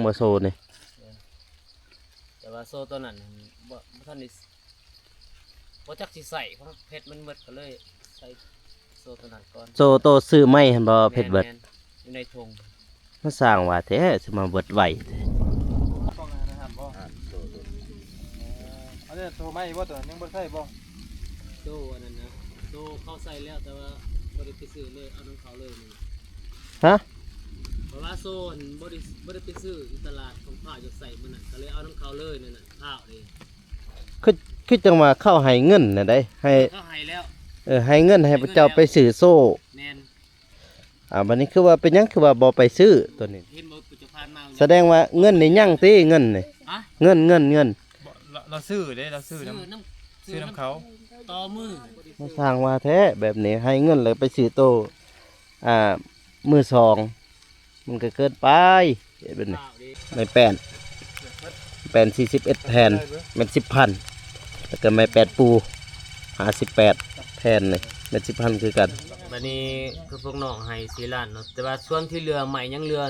บ่โซนี่แต่ว่าโซ่ตัวนั้นบ่ท่านนี่บ่จักสิใส่ของเพชรมันหมดก็เลยใส่โซ่ตัวนั้นก่อนโซโตซื้อไม้หั่นบ่เพชรเบิดอยู่ในถุงมาสร้างว่าแท้สิมาเบิดไว้ต้องนะครับบ่อันนี้โทรไม่บ่ตัวยังบ่ใช่บ่โซ่อันนั้นนะโซ่เข้าใส่แล้วแต่ว่าบ่ได้ไปซื้อเลยเอาของเขาเลยนี่ฮะเพราะว่าโซ่บ่ได้ไปซื้อที่ตลาดของผ้าจะใส่มันน่ะก็เลยเอาของเขาเลยนั่นน่ะข้าวนี่คือจังว่าเข้าให้เงินน่ะได้ให้เขาให้แล้วให้เงินให้พระเจ้าไปซื้อโซ่แม่นบัดนี้คือว่าเป็นหยังคือว่าบ่ไปซื้อตัวนี้เห็นบ่จะผ่านมาแสดงว่าเงินนี่ยังติเงินนี่เงินเราซื้อเด้เราซื้อน้ำเขาต่อมือมาสร้างว่าแท้แบบนี้ให้เงินเลยไปซื้อโตมือสองมันก็เกินไปแบบนี้ไม่แป้น41แผ่นมัน10,000แล้วก็ไม่แปดปู58แผ่นนี่มัน10,000คือกันบัดนี้คือพวกน้องให้4 ล้านเนาะแต่ว่าส่วนที่เหลือใหม่ยังเหลือ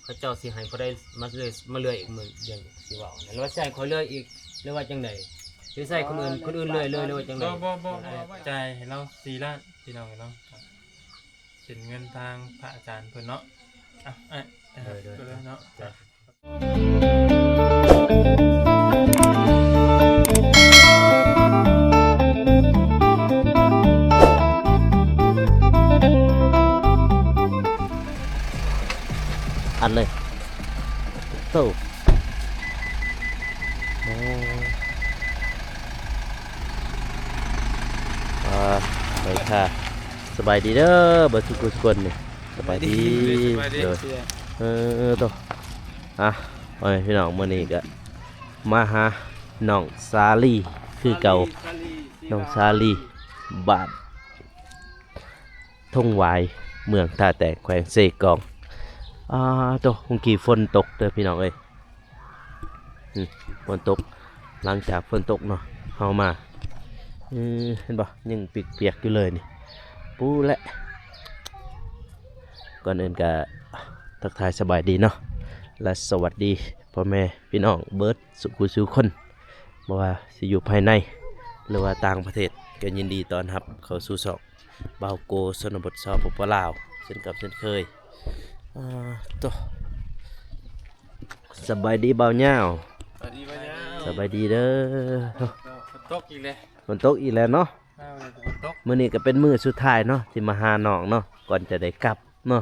เขาเจ้าสิให้เขาได้มาเลยอีกมื้อเดือนสิว่าแล้วว่าใช้เขาเลยอีกหรือว่าจังได๋หรือใช้คนอื่นเลยหรือว่าจังได๋บ่จ่ายให้เรา4 ล้านพี่น้องเนาะเป็นเงินทางพระอาจารย์เพิ่นเนาะเนาะอันเลยโตไปค่ะสบายดีเด้อเบิดทุกคนนี่สบายดีโตไปพี่น้องมื้อนี้ก็มาหาน้องซาลีคือเก่าน้องซาลีบ้านทงหวายเมืองท่าแตกแขวงเซกองโตคงกี่ฝนตกเด้อพี่น้องเอ้ยฝนตกหลังจากฝนตกเนาะเฮามาเห็นบ่ยังเปียกๆอยู่เลยนี่ปูแหละก่อนอื่นก็ทักทายสบายดีเนาะและสวัสดีพ่อแม่พี่น้องเบิร์ดสุขุสุคนบ่ว่าสิอยู่ภายในหรือว่าต่างประเทศก็ยินดีต้อนรับเข้าสู่ช่องบ่าวโกชนบทชาวปปลาวเช่นกับเช่นเคยตัวสบายดีบ่าวเหย้าสบายดีเด้อฝนตกอีกแล้วฝนตกอีกแล้วเนาะมื้อนี้ก็เป็นมื้อสุดท้ายเนาะที่มาหาน้องเนาะก่อนจะได้กลับเนาะ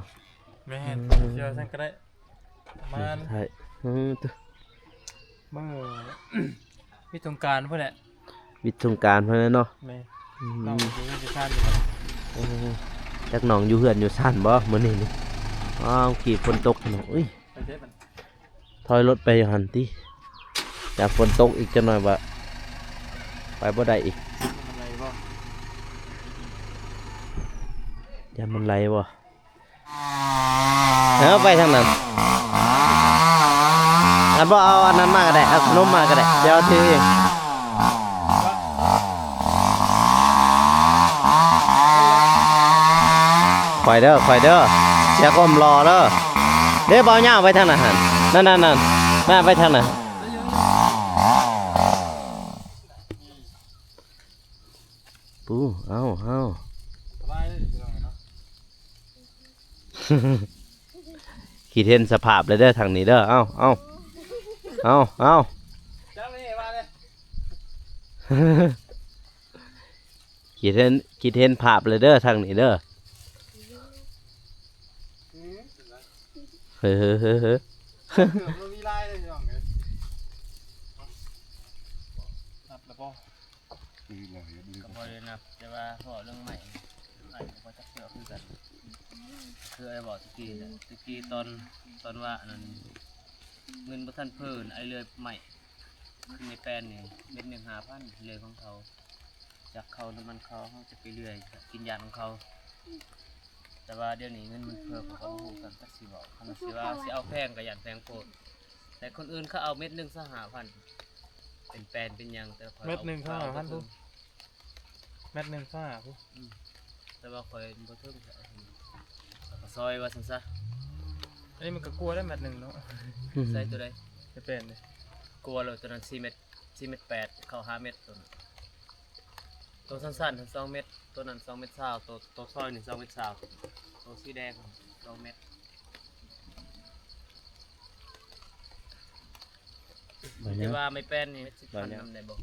แม่นเดี๋ยวซั่นก็ได้มันใช่มื้อวิสงกรานต์พุ่นแหละวิสงกรานต์เพิ่นเนาะแม่น้องอยู่ที่ซ่านจักน้องอยู่เฮือนอยู่ซ่านบ่มื้อนี้นี่กี่ฝนตกเนาะอุ้ยถอยรถไปหั่นติจากฝนตกอีกจักหน่อยว่าไปบ่ได้อีกอย่ามันไหลบ่ไปทางนั้นบ่เอาอันนั้นมาก็ได้เอาขนมมาก็ได้เดี๋ยวถือเองคอยเด้อเสียก้มรอเด้อเด้บ่าวเหย้าไปทางนั้นนั่นแม่ไปทางนั้นปูเอาขีดเห็นสภาพเลยเด้อทางนี้เด้อเอาขีดเห็นภาพเลยเด้อทางนี้เด้อเฮ้มีลายเลยน้องนับแล้วบ่ก็บ่ได้นับแต่ว่าพอเรื่องใหม่ก็จักเสือคือกันคือไอ้บอกตะกี้ตอนว่านั่นเงินบ่ทันเพิ่นไอ้เลยใหม่คือในแปลนนี่เม็ด1 5,000เลยของเขาจากเขาน้ำมันเขาจะไปเรื่อยกินยาของเขาแต่ว่าเดี๋ยวนี้เงินมันเพิ่มเขาหูกันตักสิบอกคันสิว่าสิเอาแพงก็ย่านแพงโพดแต่คนอื่นเขาเอาเม็ด1 5,000เป็นแปลนเป็นหยังแต่เม็ด1 5,000พุ่นเม็ด1 5พุ่นแต่ว่าข่อยบ่ถึงซอยว่าซั่นซะ อันนี้มันก็กลัวได้แมตรหนึ่งเนาะ ใส่ตัวใด จะเป็นเลย กลัวเลยตัวนั้น4 เม็ด4 เม็ด8เข้า5 เม็ดตัวนั้นตัวสั้นๆ2 เม็ดตัวนั้น2 เม็ด20ตัวซอยนี่2 เม็ด20ตัวสีแดง2 เม็ด ที่ว่าไม่เป็นนี่เม็ด10,000นำได้บ่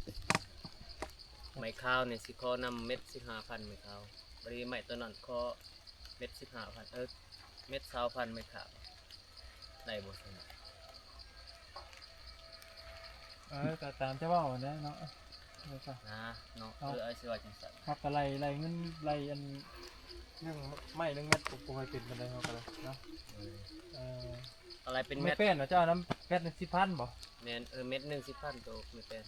ไม้ข้าวนี่สิขอนำเม็ด15,000ไม้ข้าวบริไม้ตัวนั้นขอเม็ด15,000เม็ด20,000ไม้ข้าวได้บ่ซั่น แต่ตามเจ้าว่าวันนี้เนาะเอาซะ นะเนาะไอ้สิว่าจังซั่น มักอะไรเงินไรอันเรื่องไม่เรื่องเม็ดปกติเป็นอะไรเขาก็เลยเนาะ อะไรเป็น ไม่ เม็ด เป็นเหรอเจ้าน้ำแพทย์10,000บ่ แม่นเม็ดหนึง10,000ตัวไม่เป็น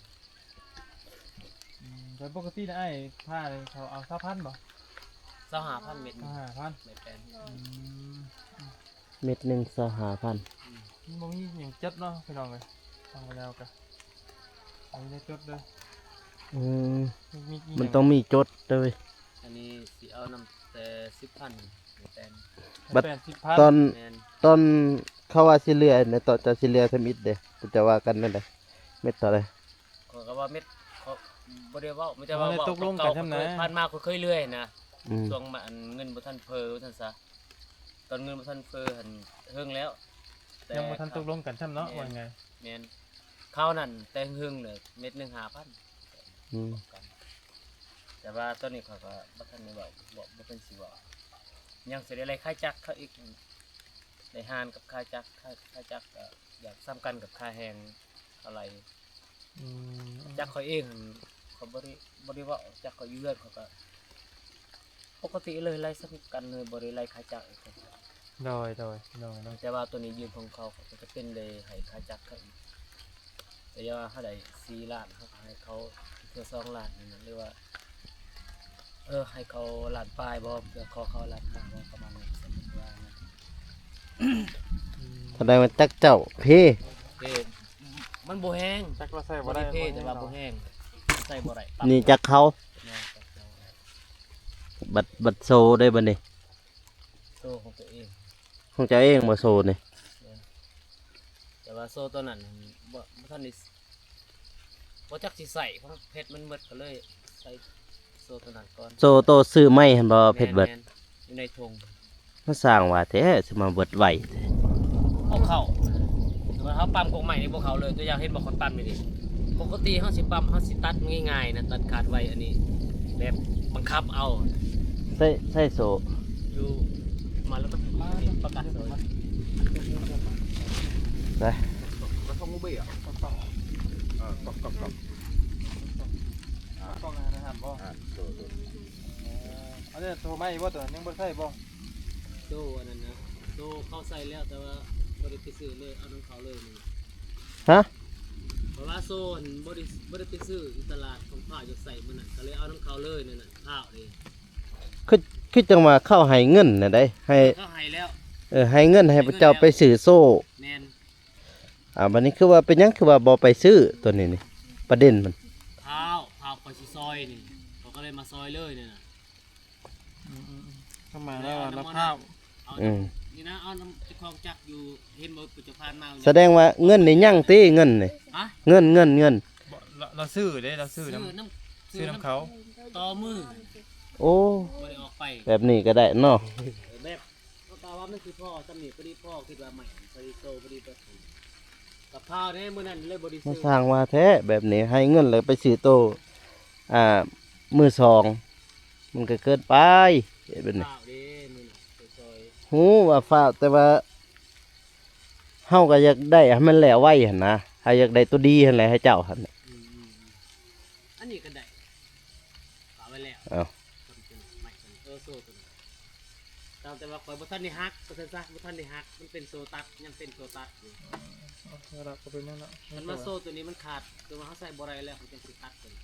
โดยปกตินะไอ้ผ้าเลยเขาเอา20,000บ่ 25,000เม็ดหนึ่ง 5,000 ไม่เป็น เม็ดหนึ่ง25,000 มันมีอย่างจัดเนาะพี่น้องเลยฟังไปแล้วกันเอาได้จดเลย อืม มี มันต้องมีจดด้วย อันนี้สิเอานำแต่10,000ไม่เป็น บัด 80,000 ตอน แม่น ตอนเขาว่าสิเรือในตอนจะสิเรือทมิดเด้จะว่ากันนั่นแหละเม็ดต่อเลย เขาก็ว่าเม็ดเขาบ่ได้เว้าไม่ได้ว่า เอาได้ เว้า ตกลงกัน เก่า ทำ ๆ ไหน เคยผ่านมาเคยเรื่อยนะ อืม ช่วงมันเงินบ่ทันเฟ้อว่าซั่นซะตอนเงินบ่ทันเฟ้อหันเฮิงแล้ว ยังบ่ทันตกลงกันช่ำเนาะว่าไง แม่นข้าวนั่นแต่เฮิงเนี่ยเม็ดหนึง5,000 อืม แต่ว่าตอนนี้เขาก็บ่ทันได้เว้าบ่เป็นสิเว้ายังสิได้อะไรค่าจักรเขาอีกได้หารกับค่าจักรค่าจักรก็อยากซ้ำกันกับค่าแรงอะไร อืม จักรเขาเองหั่นเขาบ่ได้เว้าจักรเขาอยู่เรือนเขาก็ปกติเลยไล่ซ้ำกันเลยบ่ได้ไล่ค่าจักรอีก โดยน้อง แต่ว่าตัวนี้ยืนของเขาก็จะเป็นเลยให้ค่าจักรเขาอีกแต่ว่าถ้าได้4 ล้านเขาก็ให้เขาเพื่อ2 ล้านนั่นนะหรือว่าให้เขาล้านปลายบ่เพื่อขอเขาล้านห้าบ่ประมาณนั้นสมมุติว่านะ แสดงว่าจักเจ้าเพ เด้มันบ่แห้ง จักเราใส่ บ่ บ่ ได้ ได้ เพแต่ว่าบ่แห้งใส่บ่ได้ปรับ นี่จักเขา แม่นจักเขา บัดโซได้บ่นี่ โซของตัวเอง ของเจ้าเองบ่โซนี่ แต่ว่าโซตัวนั้นบ่ทันได้บ่จักสิใส่เพราะเพชรมันหมดก็เลยใส่โซตัวนั้นก่อน โซโตซื้อไม้หั่นบ่เพชรเบิด แม่นอยู่ในถุง มาสร้างว่าแท้สิมาเบิดไว้แท้ เอาเข้าแต่ว่าเฮาปั๊มกงใหม่นี่บ่เข้าเลยตัวอย่างเห็นบ่คนปั๊มนี่ดิปกติเฮาสิปั๊มเฮาสิตัดง่ายๆนะตัดขาดไว้อันนี้แบบบังคับเอา ใส่โซ อยู่มาแล้วก็ประกาศเลย ไป มันต้องงูเบี้ยกอก นะครับบ่ โดด อันนี้โทรไม่บ่ตัวยังบ่ใส่บ่ โตอันนั้นนะโตเข้าใส่แล้วแต่ว่าบ่ได้ไปซื้อเลยเอาน้ำเขาเลยนี่ ฮะ เพราะว่าโซนบ่ได้ไปซื้ออยู่ตลาดของข้าวจะใส่มันน่ะก็เลยเอาน้ำเขาเลยนั่นน่ะข้าวนี่ คือจังว่าเข้าให้เงินน่ะได้ให้ เขาให้แล้ว ให้เงินให้พระเจ้าไปซื้อโซ่ แม่น บัดนี้คือว่าเป็นหยังคือว่าบ่ไปซื้อตัวนี้นี่ประเด็นมัน ข้าวไปสิซอยนี่เขาก็เลยมาซอยเลยนี่น่ะ เข้ามาแล้วรับข้าว เอา อืม นี่นะเอาน้ำจะคลองจักอยู่เห็นบ่ปุจจุบันมา แสดงว่าเงินนี่ยังติเงินนี่ ฮะ เงิน เราซื้อเด้เราซื้อน้ น้ ำซื้อน้ำเขา ต่อมือ โอ้ บ่ได้ออกไป แบบนี้ก็ได้เนาะ แบบเขากล่าวว่ามันคือพ่อสำนีพอดีพ่อคิดว่าใหม่พอดีโตพอดีเปิดกับข้าวเนี่ยมื้อนั้นเลยบ่ได้ มา ซื้อ สร้างว่าแท้แบบนี้ให้เงินเลยไปซื้อโตมือสอง มันก็เกินไปเฮ็ดแบบนี้ ข้าวเด้มื้อน่ะไปซอย ฮู้ว่าฟ้าวแต่ว่าเฮาก็อยากได้ให้มันแล้วไว้หั่นนะถ้าอยากได้ตัวดีหั่นแหละให้เจ้าหั่นน่ะ อันนี้ก็ได้ฝากไว้แล้ว เอ้า คนเป็นใหม่กันโซ่ตัวนี้ตามแต่ว่าคอยบ่ทันได้ฮักก็ซั่นซะบ่ทันได้ฮักมันเป็นโซตัดยังเป็นโซตัดอยู่ เราก็เป็นนั่นละ มันมาโซ่ตัวนี้มันขาดตัวว่าเขาใส่บ่ได้แล้วเขาจังสิตัดตัวนี้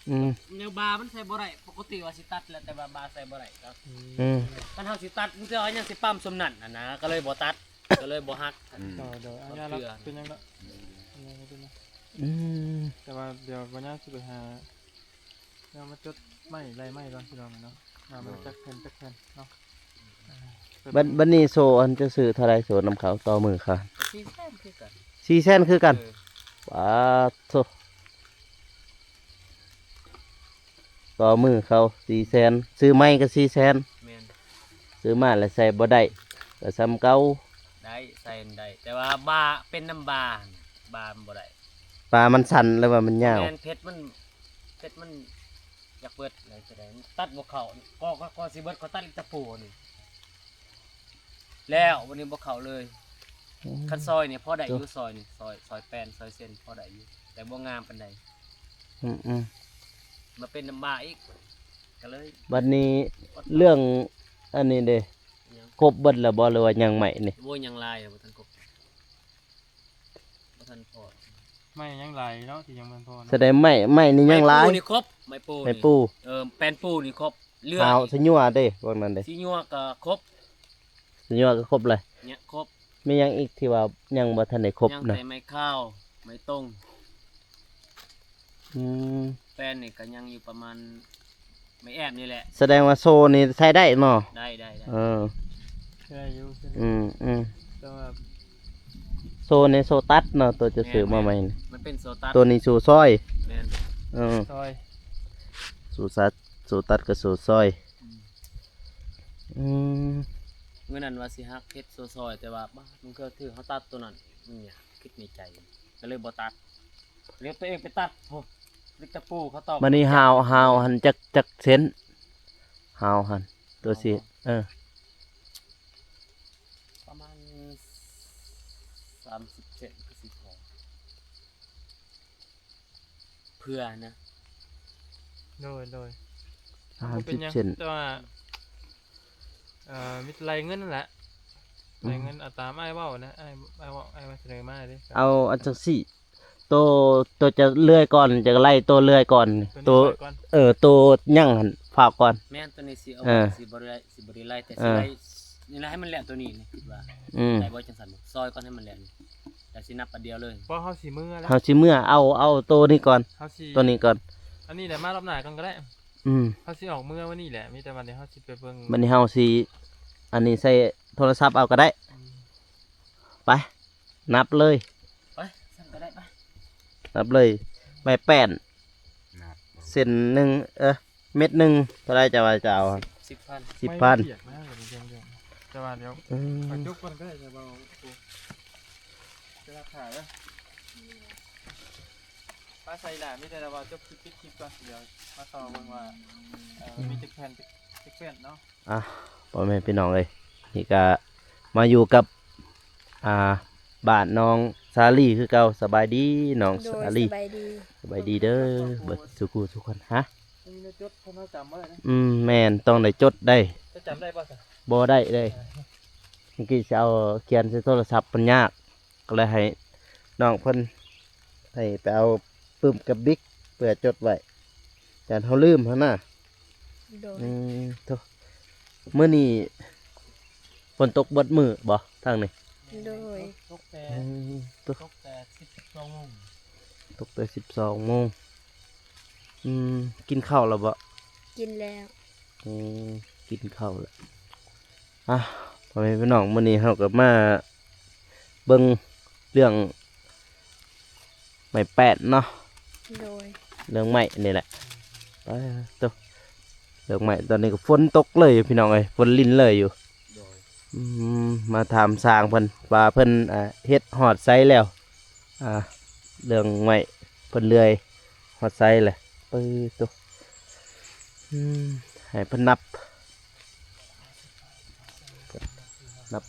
อืม แนวบาร์มันใส่บ่ได้ปกติว่าสิตัดแหล้วแต่ว่าบาร์ใส่บ่ได้ครับ อืม คันเฮาสิตัดมันจะเอาหยังสิปั๊มสมนั่นน่ะนะก็เลยบ่ตัดก็เลยบ่ฮัก เดี๋ยวอันนี้เราเป็นยังละ อืม แต่ว่าเดี๋ยววันนี้จะไปหาเดี๋ยวมาจดไม่ไรไม่ก่อนพี่น้องเนาะมันจักแผ่นเนาะ บัดนี้โซอันจะซื้อเท่าไรโซน้ำเขาต่อมือค่ะ สี่แสนคือกัน 400,000คือกัน เออ ว้าโธ่ต่อมือเขา400,000ซื้อไม้ก็400,000 แม่น ซื้อมาแล้วใส่บ่ได้ก็ซ้ำเก่า ได้ใส่ได้แต่ว่าบาเป็นน้ำบาบามันบ่ได้ ปลามันสั่นแล้วว่ามันยาว แม่นเพชรมันอยากเบิดอะไรจะได้มันตัดบ่เข้าก็สิเบิดก็ตัดอีกตะปูนี่แล้ววันนี้บ่เข้าเลยคันซอยนี่พอได้อยู่ซอยนี่ซอยแป้นซอยเส้นพอได้อยู่แต่บ่งามปานใด อืม มาเป็นน้ำบาอีกก็เลย บัดนี้เรื่องอันนี้เด้ ยัง ครบเบิดแล้วบ่หรือว่ายังใหม่นี่ โว้ยยังลายบ่ทันครบบ่ทันพอ ไม่ยังไหลเนาะที่ยังมันพอ แสดงใหม่นี่ยังหลาย ไม้ปูนี่ครบไม้ปู ไม้ นี่ ปู แป้นปูนี่ครบเลือ ขาวสะยั่วเด้พวกนั้นเด้ สียัวก็ครบ สะยั่วก็ครบเลย เนี่ยครบ มียังอีกที่ว่ายังบ่ทันได้ครบ ยัง นะ แต่ไม้ข้าวไม้ต้ง อืม แป้นนี่ก็ยังอยู่ประมาณไม้แอบนี่แหละ แสดงว่าโซนี่ใช้ได้เนาะ ได้ เออ ใช่อยู่ใช่ อืม แต่ว่า โซนี่โซตัดเนาะตัวจะซื้อมาใหม่นี่ มันเป็นโซตัส ตัวนี้สูซอย แม่น เออ ซอย สูตัดกับสูซอยอืม เมื่อนั้นว่าสิฮักเพชรโซซอยแต่ว่าบ้ามันก็ถือเขาตัดตัวนั้นมันเนี่ยคิดในใจก็เลยบ่ตัดเรียกตัวเองไปตัดโอ้ลิกตะปูเขาตอก มันนี่ฮาวหันจักเซนฮาวหันตัวสิประมาณ30 เซนก็สิพอเพื่อนะ โดย 30 เป็นหยัง เซน แต่ว่ามีไรเงินนั่นแหละไรเงินเอาตามไอ้เว้านะไอ้เว้าไอ้มาเสนอมาดิ เอาอันจังสี่ตัวจะเลื่อยก่อนจะไล่ตัวเลื่อยก่อนตัว นี้ไว้ก่อน ตัวยั่งหันฝากก่อน แม่นตัวนี้สิเอา เออ สิบริไลแต่สิไลนี่นะให้มันแหลมตัวนี้นี่คิดว่า อืม ได้บ่จังซั่นบ่ซอยก่อนให้มันแหลมแต่สินับประเดียวเลย เพราะเขาสีมือแล้ว เฮาสิเมื่อเอาตัวนี้ก่อน เขาสี ตัวนี้ก่อน อันนี้แหละมารอบหน้ากันก็ได้ อืม เขาสิออกมือวันนี้แหละมีแต่วันเดียวเขาสิไปเบิ่ง บัดนี้เฮาสิอันนี้ใส่โทรศัพท์เอาก็ได้ ไป นับเลย ไปสั่นก็ได้ไป นับเลยใบแป้นเส้นหนึ่งเม็ดหนึ่งเท่าไรจะว่าจะเอา 10,000 10,000 ไม่เปียกมากเลยเดี๋ยวจะว่าเดี๋ยว อืม ไปจุกกันก็ได้จะเบาจะรับถ่ายแล้วป้าใส่หลานมีแต่เราว่าจบคลิปก่อนเดี๋ยวมาต่อเบิ่งว่ามีจักแผ่นจักแผ่นเนาะ อ่ะพ่อแม่พี่น้องเลยนี่ก็มาอยู่กับบ้านน้องซาลี่คือเก่าสบายดีน้อง โดย ซาลี่ สบายดี สบายดีเด้อเบิดสุขุทุกคนฮะ มีในจดเพราะเราจำไว้นะ แม่นต้องได้จดได้ จะจำได้ป่ะสิ บ่ได้เลยเมื่อกี้จะเอาเขียนใส่โทรศัพท์มันยากก็เลยให้น้องเพิ่นให้ไปเอาปึ้มกับบิ๊กเพื่อจดไว้แต่เขาลืมหั่นน่ะ โดย โธ่มื้อนี้ฝนตกเบิดมื้อบ่ทางนี้ โดย ตกแต่ ตก ตกแต่12 โมง ตกแต่12 โมงกินข้าวแล้วบ่ กินแล้ว กินข้าวแล้วอ่ะพ่อแม่พี่น้องมื้อนี้เฮาก็มาเบิ่งเรื่องไม้แปดเนาะ โดย เรื่องไม้นี่แหละไปตัวเรื่องไม้ตอนนี้ก็ฝนตกเลยพี่น้องเอ้ยฝนลิ้นเลยอยู่ โดย มาถามสร้างเพิ่นว่าเพิ่นเฮ็ดฮอดไซแล้ว เรื่องไม้เพิ่นเลื่อยฮอดไซเลยปื้อตัวให้เพิ่นนับ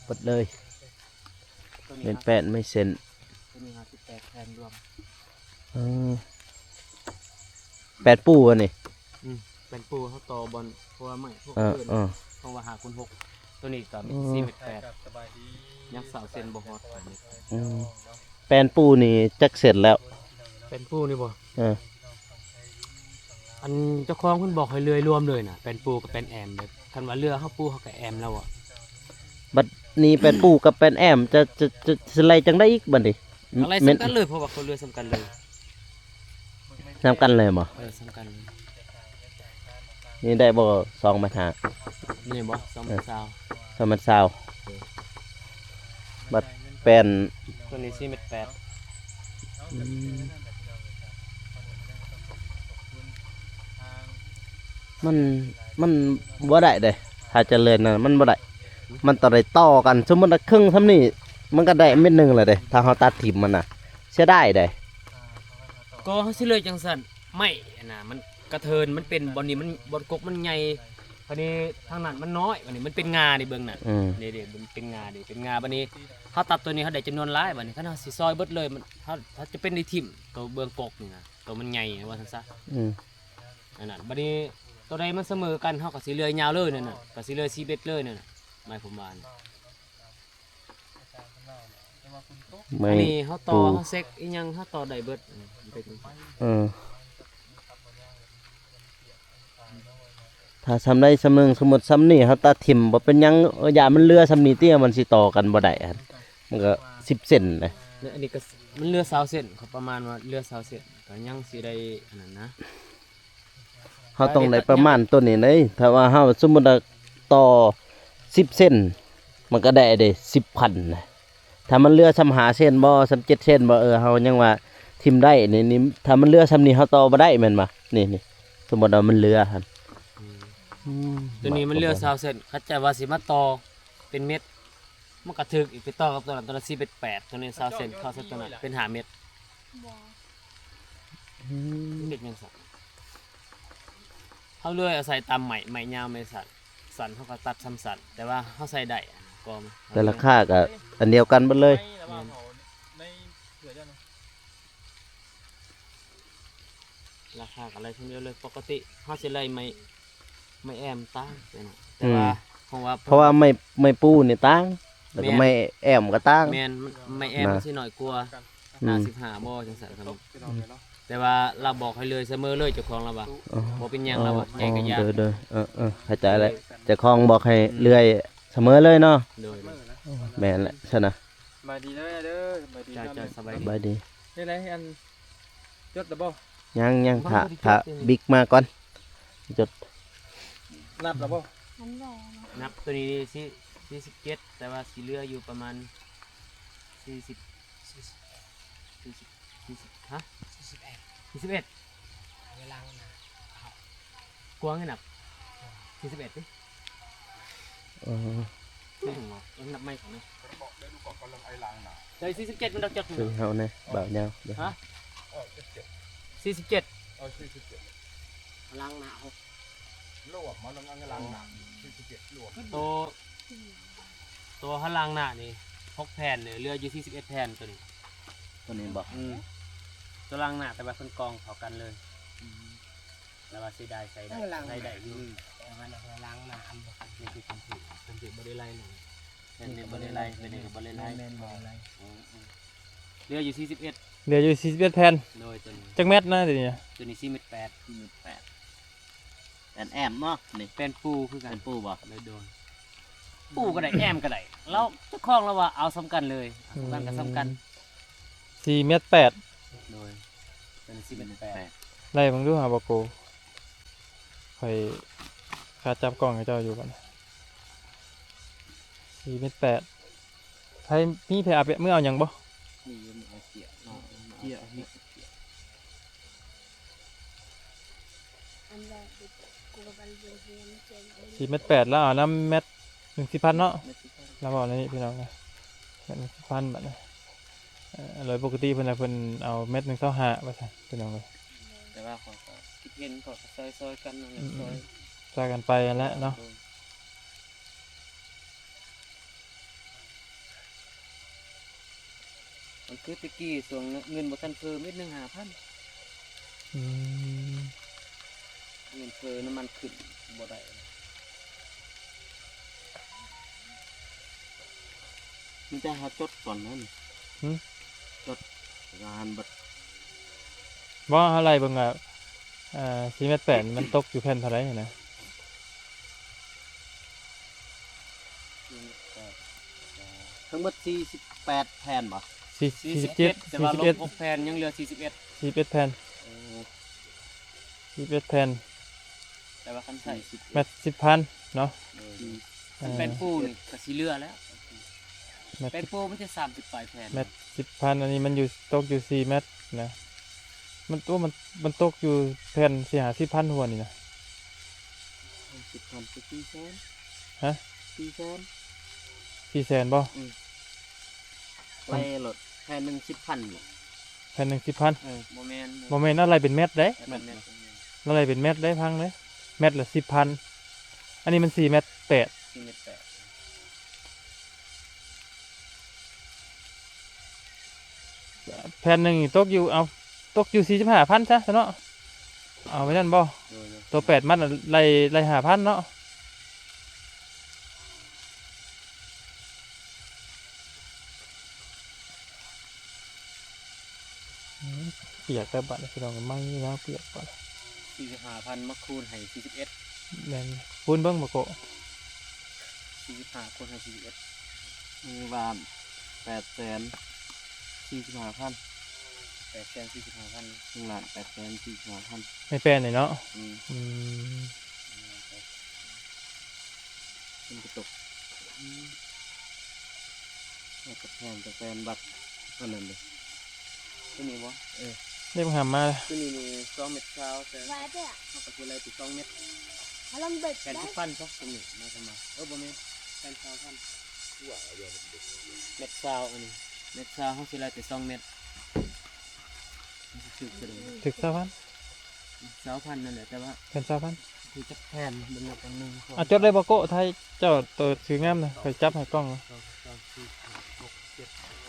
เปิดเลย ตัว เป็ นี้ นแปดไม่เซน ตัวนี้58แผ่นรวม เออแปดปูอันนี้ เป็นปูเขาต่อบอลเพราะว่าไม่พวก เออ เพื่อน เออ เพราะว่าหาคุณ6ตัวนี้ก็ อืม 4.8 สบายดี ยังสาวเซนบ่ฮอด อืมแปดปูนี่จักเสร็จแล้ว เป็นปูนี่บ่ เออ อันเจ้าของเพิ่นบอกให้เลื่อยรวมเลยน่ะเป็นปูกับเป็นแอมแบบคันว่าเรือเฮาปูเฮาก็แอมแล้วอ่ะ บัดนี้แปดปูกับแปดแอมจะไล่จังได้อีกบัดนี้ อะไรสำคัญเลยเพราะว่าเขาเรือสำคัญเลย สำคัญเลยบ่ สำคัญเลย นี่ได้บ่2 บาท นี่บ่2 สาว สมัติซาวบัดแปน ตัวนี้4เมตร8 มันบ่ได้เด้ถ้าเจริญน่ะมันบ่ได้มันต้องได้ต่อกันสมมุติว่าครึ่งทำนี่มันก็ได้เม็ดหนึงแหละเด้ถ้าเฮาตัดถิ่มมันน่ะเสียได้เด้ ก็เฮาสิเลยจังซั่นไม่น่ะมันกระเทินมันเป็นบอนนี้มันบอนกกมันใหญ่บัดนี้ทางนั้นมันน้อยบัดนี้มันเป็นงาดิเบิ่งน่ะ นี่ๆมันเป็นงาดิเป็นงาบัดนี้เฮาตัดตัวนี้เฮาได้จำนวนหลายบัดนี้คันเฮาสิซอยเบิดเลยมันเฮาจะเป็นได้ทิ่มตัวเบื้องกกนี่นะตัวมันใหญ่ว่าซั่นซะ นั่นน่ะบัดนี้ตัวใดมันเสมอกันเฮาก็สิเลื่อยยาวเลยนั่นน่ะก็สิเลื่อย4เมตรเลยนั่นน่ะหมายผมว่านะ ไม่ อันนี้เฮาต่อ ปู เฮาเซ็กอีหยังเฮาต่อได้เบิดมันเป็นจังซี่ ถ้าทำได้สำนึงสมมุติซ้ำนี่เฮาตัดถิ่มบ่เป็นหยังอย่ามันเรือซ้ำนี่เตี้ยมันสิต่อกันบ่ได้อะมันก็10เซนนะ แล้วอันนี้ก็มันเรือ20เส้นเขาประมาณว่าเรือ20เส้นก็ยังสิได้อันนั้นนะ เฮาต้องได้ประมาณตัวนี้เลยถ้าว่าเฮาสมมุติว่าต่อ10เส้นมันก็ได้เด้10,000นะถ้ามันเรือซ้ำ5เส้นบ่ซ้ำ7เส้นบ่เฮายังว่าทิ่มได้นี่ถ้ามันเรือซ้ำนี่เฮาต่อบ่ได้แม่นบ่นี่สมมุติว่ามันเรือหั่น ตัวนี้มันเรือ20เส้นเขาจะว่าสิมาต่อเป็นเม็ดมันก็ถึกอีกไปต่อกับตัวนั้นตัวละ4เมตร8ตัวนี้20เส้นเข้าใส่ตัวนั้นเป็น5เมตรเม็ดยังสั่นเฮาเลื่อยเอาใส่ตามไหมยาวไหมสั่นเฮาก็ตัดซ้ำสั่นแต่ว่าเฮาใส่ได้อะก็ แต่ราคาก็อันเดียวกันเบิดเลย ในเสือเจ้านะ ราคาอะไรทั้งเดียวเลยปกติเฮาสิไล่ไม่แอมตั้งไปนะแต่ว่าเพราะว่า เพราะว่าไม่ปูนี่ต่างแล้วก็ไม่แอมก็ต่าง แม่นไม่แอมมันสิน้อยกว่า อืม 55บ่จังซั่นครับ พี่น้องเลยเนาะ แต่ว่าเราบอกให้เลยเสมอเลยเจ้าของเราว่าบ่เป็นหยังเราว่าแจกกันยา เด้อเข้าใจแล้วเจ้าของบอกให้เลื่อยเสมอเลยเนาะ โดย แม่นแหละใช่นะ มาดีเลยเด้อมาดี จ้า เนาะ สบาย ส ดี บายดี นี่ไรอันยศดับเบิล ยังถ้าบิ๊กมาก่อนจด นับดับเบิล มันแหวน นับตัวนี้สิ47แต่ว่าสิเหลืออยู่ประมาณ40ฮะ41เวลากวางให้นับ41ดิ ไม่ถึงหรอกยังนับไม่ของนี่ใจ47มันดอกจัก คือเฮานะบ่าวแนวเดี๋ยว ฮะ47 เอาชื่อ17 ลังหนาว ลวกมาลงอันกลางหนัง47ลวก ตัวพลังหน้านี่6แผ่นเนี่ยเรืออยู่41แผ่นตัวนี้ ตัวนี้บอก ตัวลังหน้าแต่ว่าคนกองเท่ากันเลยแล้วว่าใส่ได้อยู่แต่ว่าลังหน้านี่คือเป็นสิบ่ได้ไล่หนึ่งเป็นบ่ได้ไล่เป็นบ่ได้ไล่เรืออยู่41 เหลืออยู่41แผ่น โดยตัวนี้ จักเม็ดนะทีนี้ ตัวนี้4เมตร8 แอนแอมเนาะนี่ เป็นปูคือกั เป็น นปูบ่ เลยโดนปูก็ได้แอมก็ได้แล้วเจ้าของเราว่าเอาสำกันเลยสำกันกับสำกัน 4เม็ด8 โดยเป็น4เมตร8 ไล่บังดูหาบ่โกค่อยค่าจับกล้องให้เจ้าอยู่ก่อน4เม็ด8ให้มีแผลเมื่อเอาหยังบ่ นี่มันเอาเสียเนาะเสียนี่ อันแรกกูกับอันเดียวเฮียนเจน 4เม็ด8แล้วเอาน้ำเม็ด1,000เนาะเราบอกแล้วนี่พี่น้องนะเม็ด1,000บาทนะโดยปกติเพิ่นน่ะเพิ่นเอาเม็ด1.5บาทพี่น้องเลย แต่ว่าเขาก็คิดเห็นเขาก็ซอยๆกันนั่นแหละซอย จ่ายกันไปนั่นแหละเนาะ มันคือตะกี้ส่วนเงินบ่ทันเพิ่มนิดนึง5,000 อืม เงินเพิ่มน้ำมันขึ้นบ่ได้ มีแต่เฮาจดก่อนนั่นจดงานบัด ว่าอะไรเบิ่งอ่ะ4เม็ด8มันตกอยู่แผ่นเท่าไหร่นะ ทั้งหมด48แผ่นบ่ 47 แต่ว่าลบ 41 6แผ่นยังเหลือ41 41แผ่น41แผ่น แต่ว่าคันใส่ เม็ด10,000เนาะ มันเป็นปูนี่ก็สิเหลือแล้ว แมต เป็นปูมันจะ30ปลายแผ่น แมต10,000อันนี้มันอยู่ตกอยู่4 เมตรนะมันตัวมันตกอยู่แผ่น40,000หัวนี่นะ 10,000ก็400,000 ฮะ 400,000 400,000บ่ ไล่รถแผ่นหนึง10,000อยู่ แผ่นหนึ่ง10,000บ่แม่น บ่แม่นอะไรเป็นเม็ดเด้ แม่น อะไรเป็นเม็ดได้พังเลยเม็ดละ10,000อันนี้มัน4 เมตร 8 4เมตร8 แผ่นหนึ่งนี่ตกอยู่45,000ซะเนาะเอาไว้นั่นบ่ตัว8 มัดน่ะไล่5,000เนาะเปียกแต่บัดนี้พี่น้องไม่นะเปียกบัด 45,000มาคูณให้41 แม่นคูณเบิ่งบ่โกะ 45คูณให้41 มีว่า845,000 845,000 1ล้าน845,000 ในแป้นนี่เนาะ อืม อืม เป็นกระตุกแล้วก็แฟนบัตรอันนั้นเลย ตัวนี้บ่ ได้มาหามา ตัวนี้นี่2เมตรเช้าแต่ ไว้เด้อ เขาก็สิไล่ไป2เมตร เอาลองเบ็ด แผ่น ได้ 10,000ซะตัวนี้มาทำไมบ่แม่นแผ่น20,000เม็ดเช้าอันนี้เม็ดเช้าเขาสิไล่ไป2เมตรมันสิถูกตัวนี้ ถึก20,000 20,000นั่นแหละแต่ว่า เป็น20,000 คือจักแผ่นมันนับอันหนึง อ่ะจดเลยบ่โกะไทยเจ้าตัวถืองามนะเคยจับให้กล้องนะ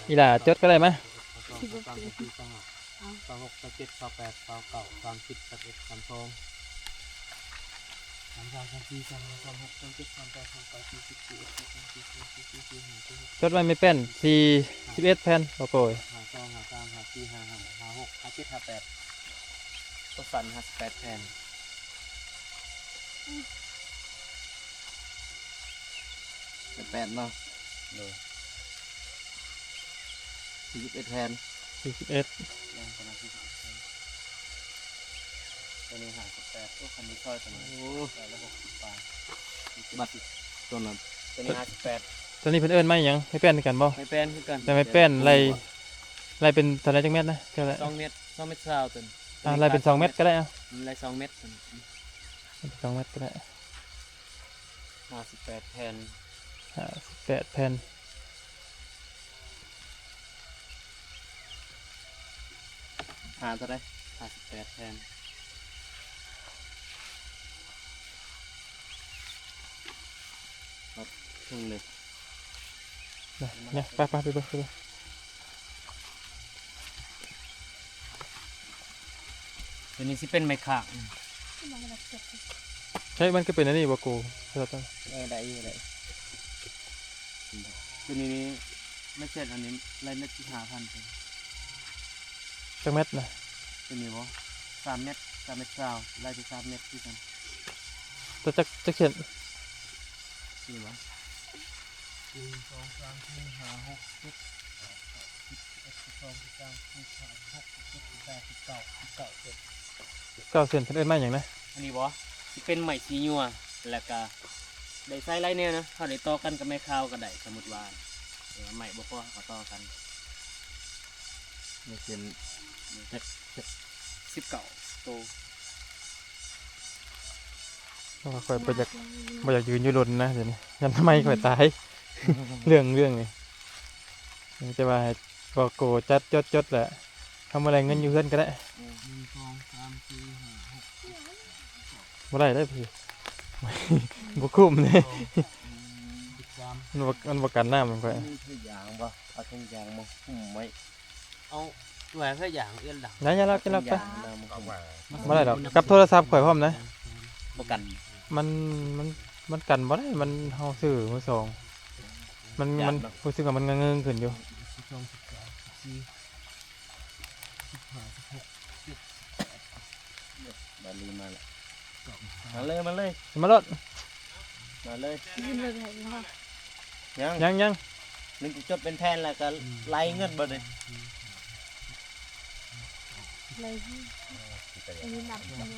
อีหล่าจดก็ได้มั้ย ที่บ่เป็น จดไว้ไม่เป็น41แผ่นบ่โกย ก็สั่น58แผ่น 8เนาะ41แทน 41 ยังประมาณ41แผ่นตัวนี้58โอ้คันนี้ซอยตัวนี้โอ้แต่ละ60ปลาย บัตรตัวนั้น ตัวนี้58 ตัวนี้เพิ่นเอิ้นมาหยังไม่เป็นกันบ่ ไม่เป็นคือกัน แต่ไม่เป็นไล่เป็นเท่าไหร่จังเม็ดนะเท่าไหร่ 2เมตร2เมตรเช้าตัวนี้ ไล่เป็น2 เม็ดก็ได้เอา มันไล่2เมตรตัวนี้ 2 เม็ดก็ได้ 58แผ่น 58แผ่น หาเท่าไหร่58แผ่นถึงเลย เนี่ยไปเบิ่ง ตัวนี้สิเป็นไม้ข้าง ที่มันแบบเจ็บ ใช่มันก็เป็นอันนี้บ่กูเท่านั้น ได้อยู่ได้ตัวนี้ไม่เสร็จอันนี้ไล่เม็ดที่5,000ตัว จังเม็ดนะ ตัวนี้บ่3เมตร3เมตรเช้าไล่ไป3เมตรที่กัน ตัวจักเขียน นี่บ่ 9 เส้นเพิ่นเอิ้นมาหยังนะ อันนี้บ่สิเป็นไม้สีญัวแล้วก็ได้ใส่ไล่แนวนะเขาได้ต่อกันกับไม้ขาวก็ได้สมมุติว่าไม้บ่พอเขาต่อกัน ไม่เป็น 19โต เพราะว่าข่อยบ่อยากยืนอยู่รนนะเดี๋ยวนี้ยันทำไมข่อยตาย เรื่องนี่จะว่าให้บ่โกจัดจดแหละทำอะไรเงินอยู่เฮือนก็ได้บ่ได้พี่ บ่คุ้มเด้มันบ่กันน้ำมันข่อย มีทุกอย่างบ่เอาทุกอย่างมาหุ้มไว้ เอาแหวนแค่อย่างเอื้อนดัง อย่าลักไป เอามาหุ้ม บ่ได้ดอกกับโทรศัพท์ข่อยพร้อมนะ บ่กัน มันกันบ่ได้มันเฮาซื้อมือสองมันรู้สึกว่ามันเงิงๆขึ้นอยู่ บาลีมาแล้วมาเลย มารถ มาเลย ยืนเลยไหนเนาะ ยัง นึกจะจดเป็นแทนแล้วก็ไล่เงินบ่ได้ เลย อันนี้นับยัง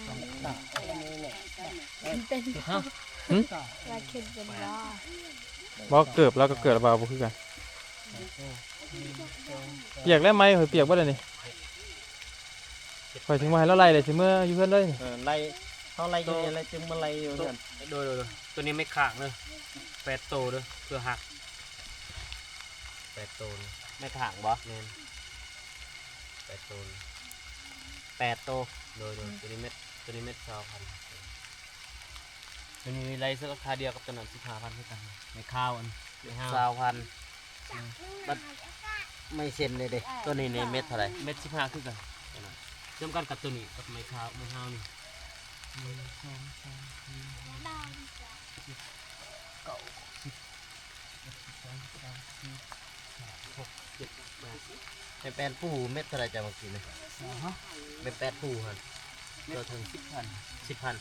มันเป็นว่าคิดเป็นว่า บ่เกิบแล้วก็เกิดบ่าวบ่คือกันเปียกแล้วไหมเฮ้ยเปียกบ่ได้นี่ข่อยถึงมาให้เราไล่เลยสิเมื่ออยู่เพิ่นเลย ไล่เขาไล่อยู่นี่ไล่จึงมาไล่อยู่นั่น โดยตัวนี้ไม่ขางเลย8 โตเด้อเพื่อหัก8 โตนี่ ไม่ขางบ่ แม่น8 โตนี่ 8โต โดยตัวนี้เม็ด20,000ตัวนี้ไล่สักราคาเดียวกับตัวนั้น15,000คือกันไม่ข้าวอันไม่ข้าว 20,000บัดไม่เซ็นเลยเด้ตัวนี้ในเม็ดเท่าไหร่ เม็ด15คือกันจำกันกับตัวนี้กับไม่ข้าวนี่เป็นแปดผู้เม็ดเท่าไหร่จะมากินเลยเป็นแปดผู้ฮะ เม็ดถึง10,000 10,000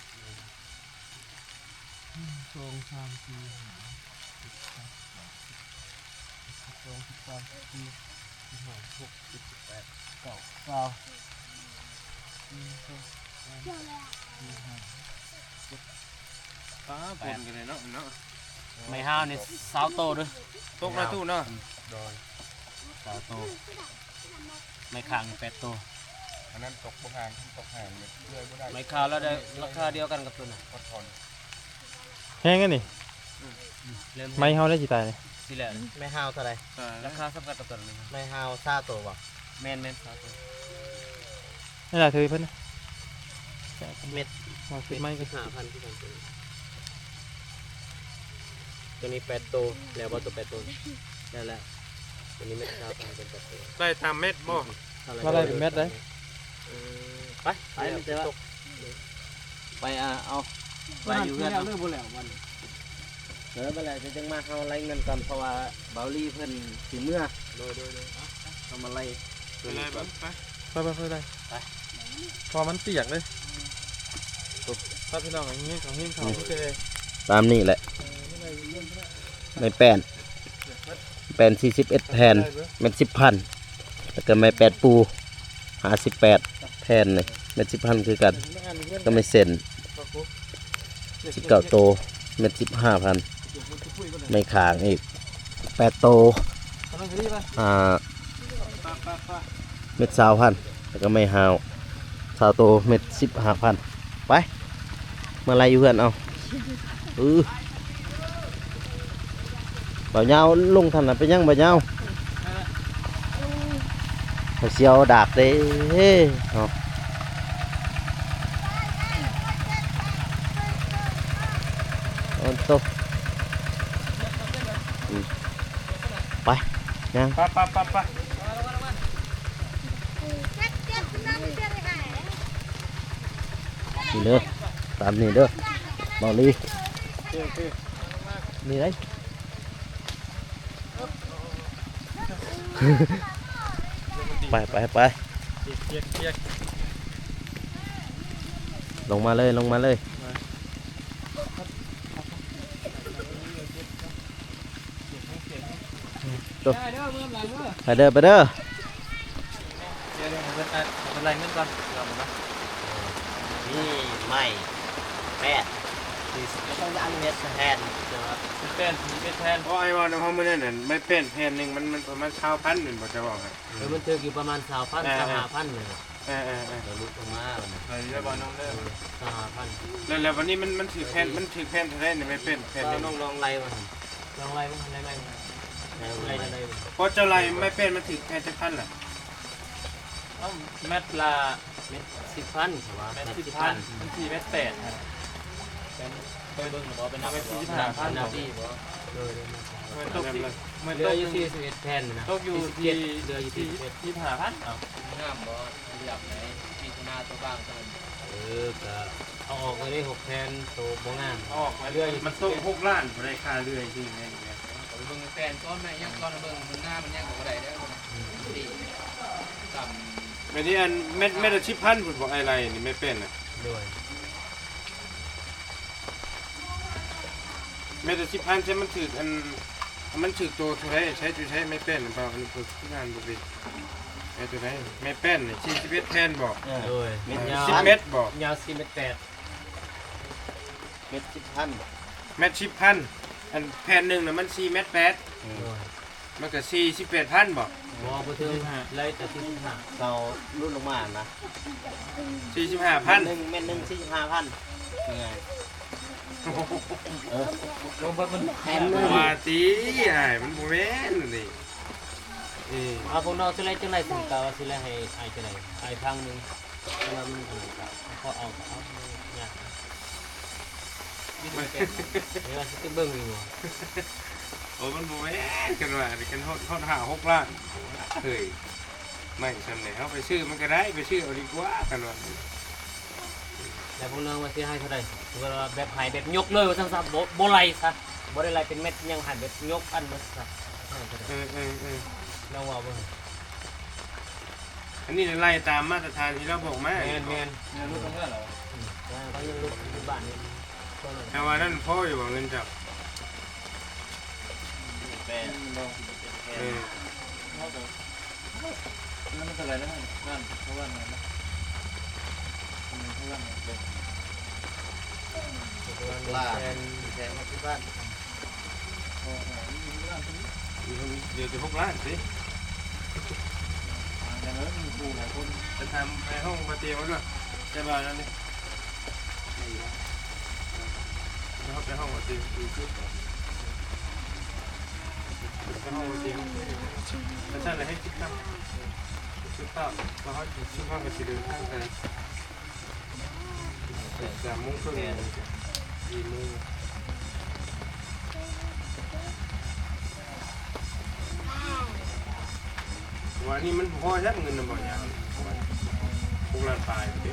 ป้าปนกันเลยเนาะเนาะ ไม่ข้าวนี่20 โตเด้อ ตกมาตู้เนาะ โดย20 โตไม่ขาง8 โต อันนั้นตกบ่ห่างตกห่างเนี่ยเลื่อยบ่ได้ ไม่ข้าวแล้วได้ราคาเดียวกันกับตัวนั้น กดทน แห้งกันนี่ เริ่ม ไม้เฮาได้สิตายนี่ สิแหละ ไม่ห้าวเท่าไหร่ ราคาสำคัญกับตัวนี้ครับ ไม่ห้าวซาโตบ่ แม่น20 โต นี่ล่ะเธอเพิ่นนะ เม็ด มาสิไม้ก็ 5,000ที่กันตัวนี้8 โตแล้วบ่ตัว8 โตได้แล้วตัวนี้เม็ด20,000เป็น8 โต ได้ตามเม็ดบ่ ว่าได้เป็นเม็ดได้ ไปมันจะว่าไปเอาไปอยู่เพื่อน เลิกบ่แล้ววัน เดี๋ยวไปแล้วจะจึงมาเอาไล่เงินก่อนเพราะว่าเบาลี่เพิ่นสิเมื่อ โดย เอามาไล่ ไปเลยแบบไป ไปได้พอมันเปียกเลยถ้าพี่น้องอย่างนี้ของเฮงเขาโอเค ตามนี่แหละไม่แป้น41แผ่นเม็ด10,000แล้วก็ไม่8ปู58แผ่นนี่เม็ด10,000คือกันก็ไม่เซ็น19โตเม็ด15,000ไม่ขางอีก8โตเม็ด20,000แล้วก็ไม่หาว20โตเม็ด15,000ไปมาไล่อยู่เพื่อนเอาบ่าวยาวลงทันน่ะไปยังบ่าวยาวเขาเสียวดากเด้เอาอันโตไปยัง ไป นี่เด้อตามนี่เด้อเบาลีนี่ได้ ไป เปียก ลงมาเลยจบไปเด้อ เดี๋ยวเพิ่นเป็นไรเงินก่อนเอาหมดนะ นี่ไม่แปดต้องยันเม็ดแทน เป็นแทน เพราะไอ้ว่าน้ำมันนั่นน่ะไม่เป็นแผ่นหนึงมันประมาณ1,000นึงบ่จะบอกให้ มันเจออยู่ประมาณ20,000 5,000เลย เออ เดี๋ยวลุกออกมาวันนี้ ไปแล้วบ่น้องเด้อ 5,000 แล้ววันนี้มันถือแผ่นเท่าไหร่นี่ไม่เป็นแผ่นหนึง ลองไล่มาลองไล่มั้งไล่ เพราะเจ้าไรไม่เป็นมันถือแผ่นจักพันล่ะ เม็ดละ เม็ด10,000ใช่ป่ะ เม็ด เม็ด 10,000 10,000 มัน4เม็ด8เป็นเคยเบิ่งหรือว่าเป็นนับเม็ด 5,000 45,000 นาทีบ่ มันตกที่มัน เรื ต อก อยู่41แผ่นนะ ตกอยู่ที่ เรืออยู่ที่ 5,000เอา งามบ่เรียบไหนมีหน้าตัวบ้างกันก็เอาออกไปได้6แผ่นโตบ่งาม ออกมาเรื่อยมันตก6ล้านบ่ได้ค่าเรื่อยจริงแม่นี่ เบิ่งแฟนก้อนแม่ยังก้อนเบิ่งมันหน้ามันยังบ่ได้เด้อดีต่ำ แบบนี้อันเม็ดละ10,000พุ่นบอกอะไรนี่ไม่เป็นน่ะ ด้วย เม็ดละ10,000ใช่มันถืออันมันถือตัวเท่าไหร่ใช้ไม่เป็นหรือเปล่าอันนี้คืองานบ่เป็น ไอ้ตัวไหนไม่แป้นนี่41แผ่นบอก โดยเม็ดยาว 10เมตรบอก ยาว4เมตร8เม็ด10,000 เม็ด10,000อันแผ่นหนึงน่ะมัน4เมตร8มันก็48,000บอก บ่บ่ถึงไล่แต่45เรารุ่นลงมานะ 45,000 1เม็ด1 45,000ยังไงลงเพิ่นมันแพงเลย ว่าตีอ้ายมันบ่แม่นนี่เอาพวกน้องสิไล่จังได๋ถึงกะว่าสิไล่ให้อายจังได๋อายพังนึงเพราะว่ามันอันนั้นก็พอเอายากเดี๋ยวว่าสิไปเบิ่งอยู่บ่ โอ้มันบ่แม่นกันว่านี่กันฮอด5-6ล้านเฮ้ยไม่ซั่นแหละเฮาไปซื้อมันก็ได้ไปซื้อเอาดีกว่ากันว่า แล้วพวกน้องว่าสิให้เท่าใดสมมุติว่าแบบให้แบบยกเลยว่าซั่นซะบ่ไล่ซะบ่ได้ไล่เป็นเม็ดยังให้แบบยกอันเบิดซะให้เท่าใด เราว่าบ่ อันนี้ไล่ตามมาตรฐานที่เราบอกมา แม่น เนี่ยรู้ตรงนั้นเหรอ เขายังลุกอยู่บ้านนี่ก็เลย แต่ว่านั่นพ่ออยู่ว่าเงินจับ แป้ง เออ นั่นมันอะไรนะนั่นเพราะว่านั่นนะเพราะว่านั่นเลย ลาแทนมาที่บ้าน เดี๋ยวจะ6 ล้านสิ แต่เนื้อมีปูหลายคน จะทำในห้องมาเตรียมไว้ด้วยใช่ป่ะนั่นนี่ในห้องมาเตรียมในห้องมาเตรียมแล้วท่านอะไรให้คิดตั้งชุดเต้าเราให้ชุดห้องกับสีเหลืองข้างกัน3 โมงครึ่ง4 โมงวันนี้มันพอยักเงินนะบ่อย่าง6 ล้านปลายเด้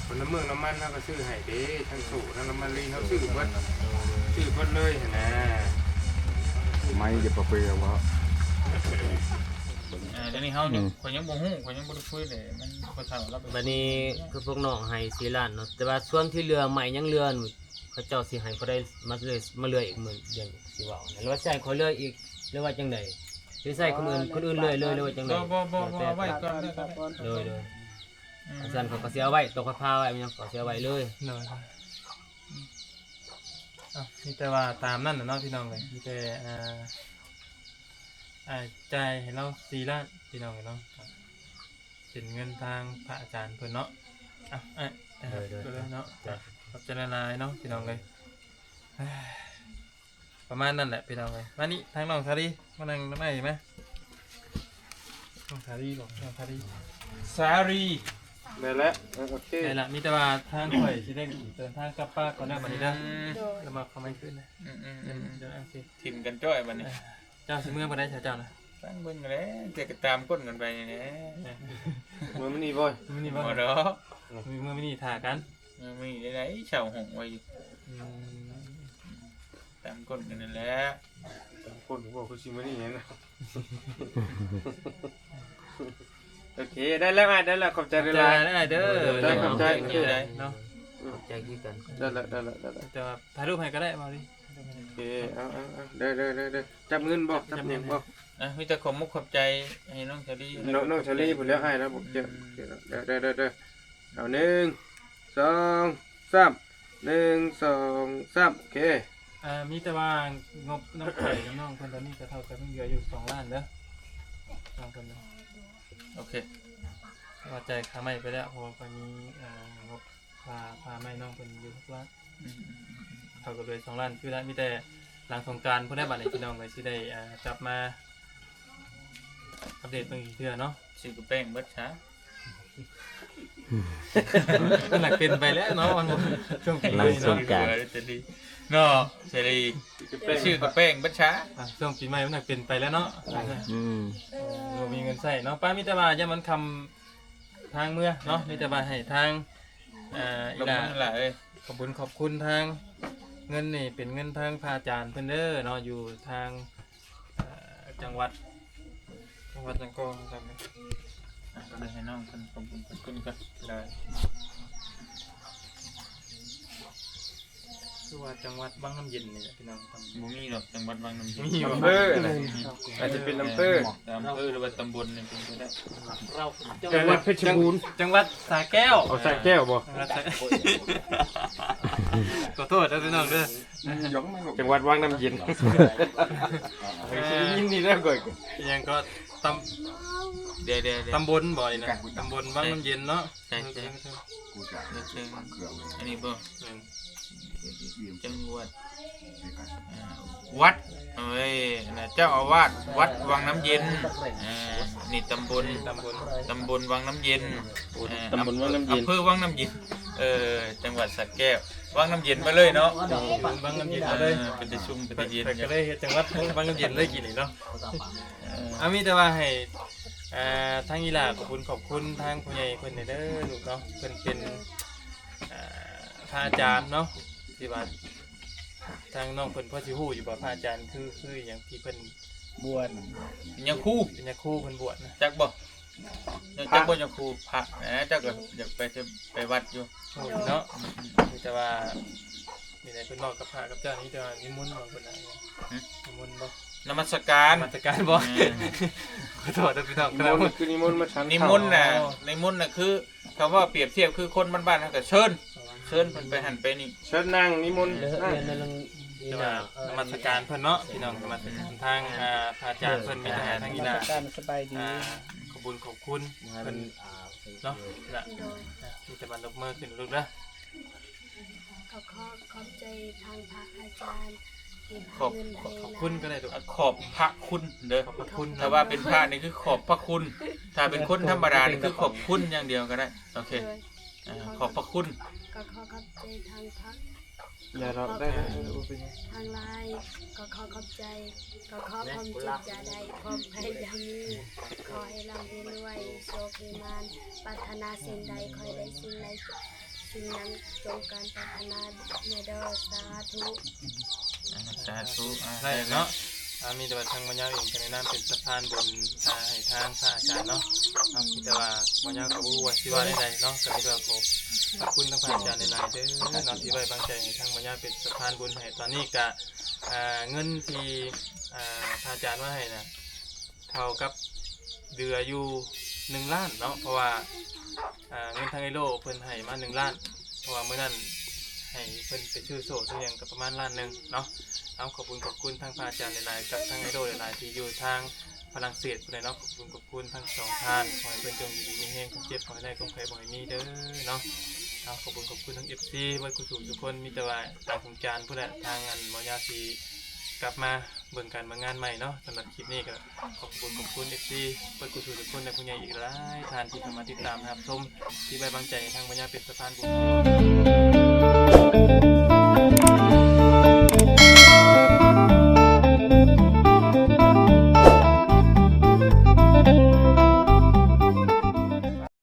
คนละเมืองน้ำมันเขาก็ซื้อให้เด้ทั้งสูทั้งน้ำมันลีเขาซื้อเบิดเลยนะ ไม่จะประเพื่อว่า เดี๋ยวนี้เขาเนี่ยคนยังบ่ฮู้คนยังบ่ได้คุยเลยมันคนเฒ่าเรา บัดนี้คือพวกน้องให้4 ล้านเนาะแต่ว่าส่วนที่เหลือใหม่ยังเหลือนู่นเขาเจ้าสิให้บ่ได้มาเลยมาเหลืออีกมื้อเดือนสิเว้าหรือว่าใช้ขอเหลืออีกหรือว่าจังได๋สิใช้คนอื่นเลยหรือว่าจังได๋ บ่ไว้ก่อนได้ก็ได้ เลยอาจารย์เขาก็สิเอาไว้ตกพาไว้มันยังก็สิเอาไว้เลย หน่อยมีแต่ว่าตามนั่นน่ะเนาะพี่น้องเลยมีแต่จ่ายให้เรา4 ล้านพี่น้องเลยเนาะเป็นเงินทางพระอาจารย์เพิ่นเนาะเนาะขอบใจละลายเนาะพี่น้องเลยประมาณนั้นแหละพี่น้องเลยมานี่ทางน้องสาลีมานั่งน้ำไหนไหมน้องสาลีบอกน้องสาลี สารี ได้แล้วโอเค ใช่ละมีแต่ว่าทางข่อยสิได้เดินทางกลับป้านก่อนแล้วบัดนี้เด้อแล้วมาเขาไม่ขึ้นนะเดี๋ยวโอเค ถิ่มกันจ้อยบัดนี้ เจ้าสิเมื่อบ่ได้เจ้านะ ตั้งเบิ่งแล้วแต่ก็ตามก้นกันไปนี่แหละ มือมันนี่บ่อย มื้อนี้บ่ บ่ดอก มื้อนี้ถ่ากัน มีได้เช่าห้องไว้อยู่ตามก้นกันนั่นแหละ คนบอกคือชิมานี่นะโอเคได้แล้วได้แล้วขอบใจ ใจ เลย ได้เด้อ ขอบใจ เนาะ ใจคือกัน ได้แล้ว แต่ว่าถ่ายรูปให้ก็ได้มาดิ โอเคเอาได้จับเงินบอกจับเงินบอก มีแต่ขอบมุกขอบใจให้น้องชาลี น้องชาลีผมแล้วให้แล้วบอกเจ้าได้เอา1 2 3 1 2 3โอเค มีแต่ว่างบน้ำไข่น้องเพิ่นตอนนี้จะเท่ากับเหลืออยู่2 ล้านเด้อน้องเพิ่น โอเค ว่าจ่ายค่าไม้ไปแล้วเพราะว่ามีงบพาไม้น้องเพิ่นอยู่6 ล้านเท่ากับเหลือ2 ล้านคือได้มีแต่หลังสงกรานต์เพิ่นได้บัตรให้พี่น้องเลยสิได้จับมาอัปเดตเบิ่งอีกเทื่อเนาะ ซื้อกระแป้งเบิดช้า หนักเป็นไปแล้วเนาะมันช่วงปี หลัง นี้ สง เนาะ กรานต์ เนาะชาลีซื้อกระแป้งเบิดช้า ช่วงปีใหม่มันหนักเป็นไปแล้วเนาะ อืม เรามีเงินใส่เนาะป้ามีแต่ว่าอย่ามันคำทางเมื่อเนาะมีแต่ว่าให้ทางอี ลง หลา นั่นแหละเอ้ย ขอบคุณทางเงินนี่เป็นเงินทางพระอาจารย์เพิ่นเด้อเนาะอยู่ทางจังหวัดจังกองจำไหม ก็เลยให้น้องคนขอบคุณกันเลย คือว่าจังหวัดบางน้ำเย็นนี่แหละพี่น้องทำ บ่มีหรอกจังหวัดบางน้ำเย็น มีอยู่ อำเภอน่ะอาจจะเป็นอำเภอ แต่อำเภอหรือว่าตำบลเนี่ยเป็นไปได้ เรา จังหวัดเพชรบูรณ์ จังหวัดสระแก้ว เอาสระแก้วบ่ ขอโทษนะพี่น้องเด้อ giống mấy จังหวัดวังน้ำเย็นยินดีแล้วก่อย ยังก็ต เดี๋ยว ำตำบลบ่อยนะตำบลบางน้ำเย็นเนาะ ใช่ cô trả เดี๋ยวเชิง cường อันนี้บ่ điểm จังหวัด để cả วัดเอ้ยนะเจ้าอาวาสวัดวังน้ำเย็นนี่ตำบลวังน้ำเย็น ตำบลวังน้ำเย็น อำเภอวังน้ำเย็นจังหวัดสระแก้ววังน้ำเย็นมาเลยเนาะ บางน้ำเย็นมาเลย เป็นแต่ชุ่มเป็นแต่เย็น แต่ก็เลยเฮ็ดจังหวัดบางน้ำเย็นเลยกี่นี่เนาะมีแต่ว่าให้ทางอีหลาขอบคุณทางผู้ใหญ่เพิ่นเด้อลูกเนาะเพิ่นเป็นพระอาจารย์เนาะที่ว่าทางน้องเพิ่นพ่อสิฮู้อยู่บ่พระอาจารย์คืออย่างที่เพิ่นบวช ยังคู่ เป็นยาคู่เพิ่นบวชนะ จักบ่จักบ่ยังคู่พระนะจักก็อยากไปวัดอยู่ เนาะแต่ว่ามีอะไรเพิ่นบอกกับพระกับเจ้านี่แต่ว่านิมนต์บ่เพิ่นน่ะนิมนต์บ่ นมัสการ มาตรการบ่ขอโทษนะพี่น้อง นิมนต์คือนิมนต์มาฉัน นิมนต์น่ะคือคำว่าเปรียบเทียบคือคนบ้านๆเฮาก็เชิญเพิ่นไปหันไปนี่ เชิญนั่งนิมนต์ เรีย นั่ง นในเรื่อง แต่ว่านมัสการเพิ่นเนาะพี่น้องนมัสการทางพระอาจารย์เพิ่นมีทหารทางอีหลา การสบายดี ขอบคุณเพิ่นเนาะละ โดย มีแต่มันลบมือขึ้นลูกนะ ขอบใจทางพระอาจารย์ที่ ขอบ พาเงินให้ ขอบคุณก็ได้ลูก ขอบพระคุณเด้อ ขอบพระคุณ ถ้าว่าเป็นพระนี่คือขอบพระคุณ ถ้าเป็นคนธรรมดานี่คือขอบคุณอย่างเดียวก็ได้โอเค โดย ขอบพระคุณ ก็ขอบใจทางพระ อย่าเราได้นะ ทางไลน์ก็ขอบใจก็ขอความจิตจะได้ความพยายามนี้ขอให้เราเรียนรวยโชคดีมานปรารถนาสิ่งใดขอให้ได้สิ่งใดสิ่งนั้นจงการปรารถนาในเด้อสาธุ สาธุ ได้เนาะมีแต่ว่าทางมัญญาเองก็แนะนำเป็นสะพานบุญให้ทางพระอาจารย์เนาะมีแต่ว่ามัญญาก็บ่รู้ว่าสิว่าได้ใดเนาะก็มีแต่ว่าขอบคุณทางพระอาจารย์ในหลายเด้อเนาะที่ไว้วางใจให้ทางมัญญาเป็นสะพานบุญให้ตอนนี้ก็เงินที่พระอาจารย์ว่าให้น่ะเท่ากับเดืออยู่1 ล้านเนาะเพราะว่าเงินทางไอโลเพิ่นให้มา1 ล้านเพราะว่ามื้อนั้นให้เพิ่นไปชื่อโซ่ชื่อหยังก็ประมาณ1 ล้านเนาะเอาขอบคุณทางพระอาจารย์หลายๆกับทางไอโดหลายๆที่อยู่ทางฝรั่งเศสเลยเนาะขอบคุณทั้งสองท่านขอให้เพิ่นจงอยู่ดีมีแรงคงเจ็บขอให้ได้คงไข้บ่ให้มีเด้อเนาะเอาขอบคุณทั้ง FC ไว้คุณสู่ทุกคนมีแต่ว่าทางสงจานผู้ใดทางอันหมอยาสีกลับมาเบิ่งการเบิ่งงานใหม่เนาะสำหรับคลิปนี้ก็ขอบคุณ FC ไว้คุณสู่ทุกคนและผู้ใหญ่อีกหลายท่านที่เข้ามาติดตามนะครับชมที่ไว้วางใจให้ทางหมอยาเป็นสะพานบุญ